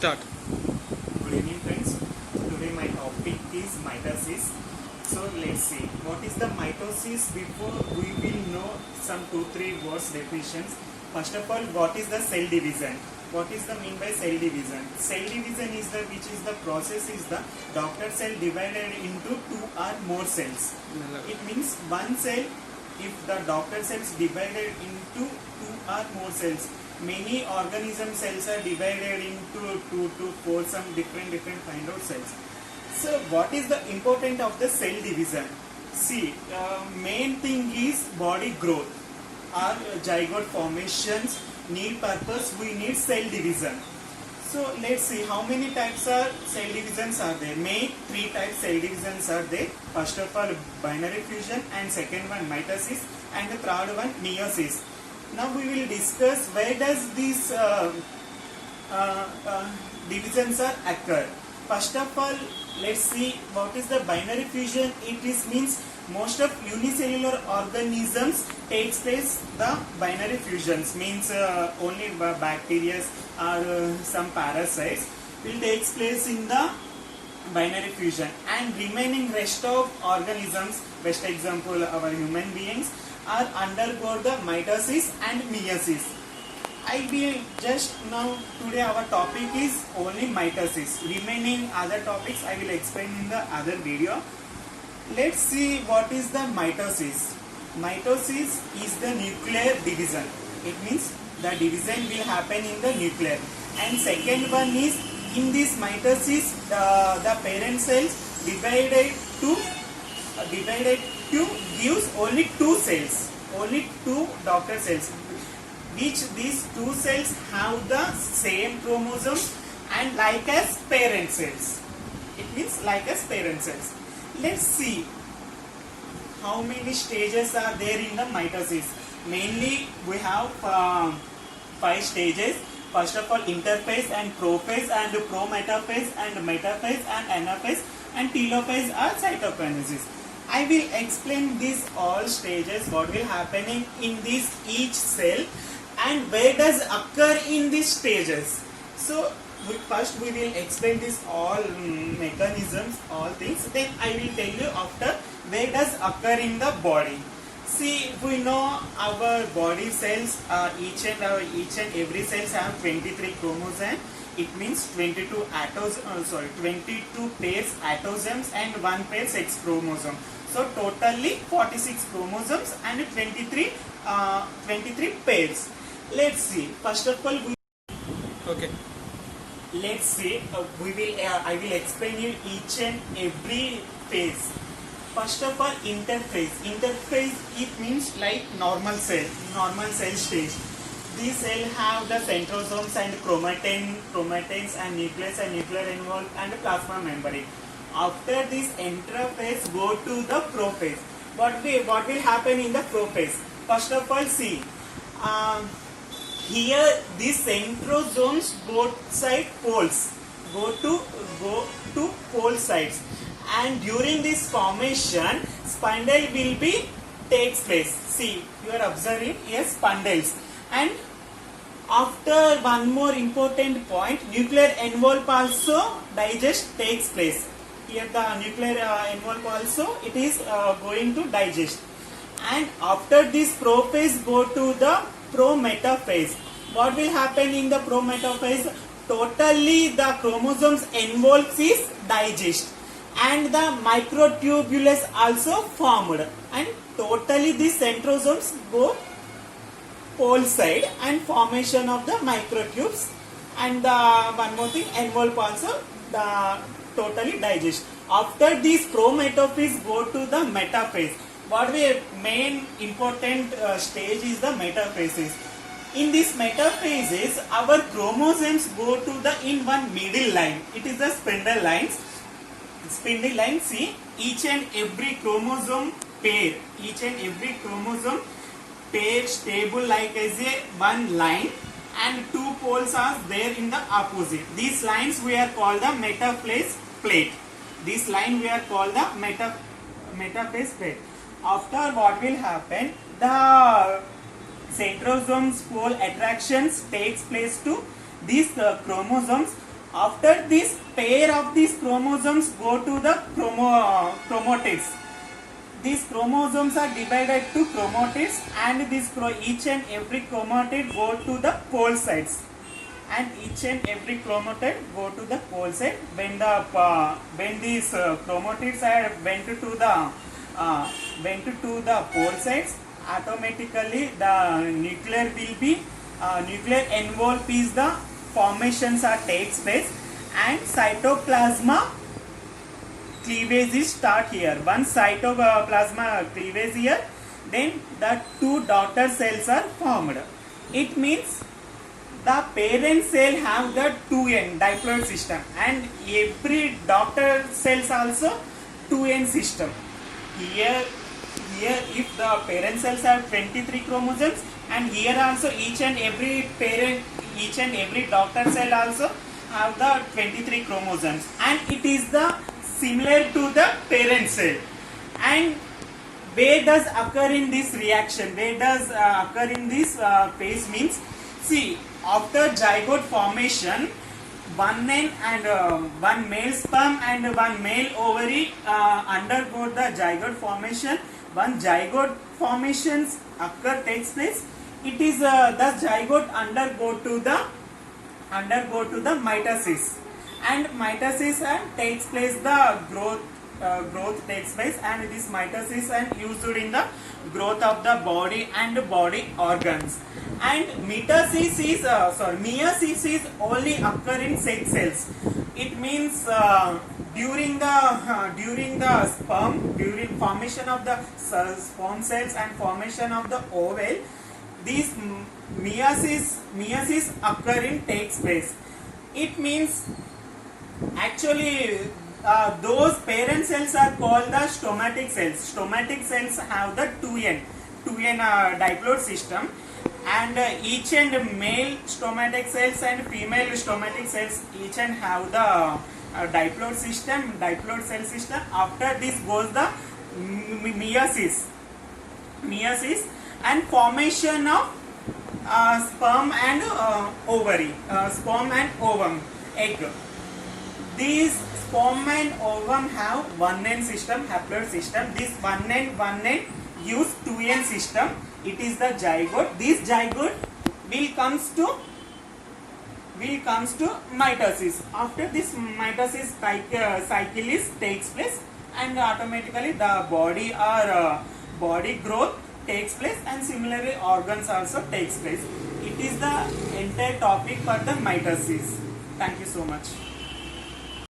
Start. Good evening, friends. Today my topic is mitosis. So let's see what is the mitosis. Before we will know some 2-3 words definitions. First of all, what is the cell division? What is the mean by cell division? Cell division is the process is the daughter cell divided into two or more cells. It means one cell. If the daughter cells divided into two or more cells, many organism cells are divided into 2 to 4 some different kind of cells. So what is the important of the cell division? See, main thing is body growth or zygote formations need purpose, we need cell division. So let's see how many types are cell divisions are there. Main 3 types cell divisions are there. First of all, binary fusion, and second one mitosis, and the third one meiosis. Now we will discuss where does these divisions are occur. First of all, let's see what is the binary fusion. It is means most of unicellular organisms takes place the binary fusions, means only bacteria or some parasites will takes place in the binary fusion, and remaining rest of organisms, best example our human beings, are undergo the mitosis and meiosis. I will just now today our topic is only mitosis. Remaining other topics I will explain in the other video. Let's see what is the mitosis. Mitosis is the nuclear division. It means the division will happen in the nuclear. And second one is in this mitosis the parent cells divided to gives only 2 cells, only 2 daughter cells, which these 2 cells have the same chromosomes and like as parent cells. It means like as parent cells. Let's see how many stages are there in the mitosis. Mainly we have 5 stages. First of all, interphase and prophase and prometaphase and metaphase and anaphase and telophase are cytokinesis. I will explain these all stages, what will happening in this each cell and where does occur in these stages. So first we will explain this all mechanisms, all things, then I will tell you after where does occur in the body. See, we know our body cells, each and every cells have 23 chromosomes. It means 22 pairs atosomes and 1 pair sex chromosome. So totally 46 chromosomes and 23 pairs. Let's see. First of all, let's see. I will explain you each and every phase. First of all, interphase. Interphase, it means like normal cell stage. These cell have the centrosomes and chromatids and nucleus and nuclear envelope and plasma membrane. After this interphase, go to the prophase. What will happen in the prophase? First of all, see. Here these centrosomes both side poles go to pole sides, and during this formation spindle will be takes place. See, you are observing here spindles, and after one more important point, nuclear envelope also digest takes place. Here the nuclear envelope also it is going to digest, and after this prophase go to the prometaphase. What will happen in the prometaphase? Totally the chromosomes envelope is digest and the microtubulus also formed, and totally the centrosomes go pole side and formation of the microtubes, and the one more thing, envelope also the totally digest. After this prometaphase go to the metaphase. What we main important stage is the metaphases. In this metaphases, our chromosomes go to the in one middle line. It is the spindle lines. Spindle line. See, each and every chromosome pair, stable like as a one line, and 2 poles are there in the opposite. These lines we are called the metaphase plate. This line we are called the metaphase plate. After what will happen? The centrosomes pole attractions takes place to these chromosomes After this, pair of these chromosomes go to the chromatids. These chromosomes are divided to chromatids, and each and every chromatid go to the pole sides. And each and every chromatid go to the pole side. When these chromatids are went to the pole sides, automatically the nuclear envelope is the formations are takes place, and cytoplasma cleavage is start here. Once cytoplasma cleavage here, then the two daughter cells are formed. It means the parent cell have the 2n diploid system, and every daughter cells also 2n system. Here if the parent cells have 23 chromosomes, and here also each and every daughter cell also have the 23 chromosomes, and it is the similar to the parent cell. And where does occur in this reaction, where does occur in this phase means, see, after zygote formation, one male sperm and one male ovary undergo the zygote formation. One zygote formations takes place. It is the zygote undergo to the mitosis, and mitosis takes place, the growth takes place, and this mitosis and used in the growth of the body and body organs. And meiosis is only occur in sex cells. It means during formation of the sperm cells and formation of the ovule, these meiosis occurring takes place. It means actually those parent cells are called the stomatic cells. Stomatic cells have the 2n diploid system, and each and male stomatic cells and female stomatic cells each and have the diploid cell system. After this goes the meiosis and formation of sperm and ovum, egg. These sperm and ovum have 1n system, haploid system. This 1n use 2n system. It is the zygote. This zygote will comes to mitosis. After this mitosis cycle takes place, and automatically the body growth takes place, and similarly organs also takes place. It is the entire topic for the mitosis. Thank you so much.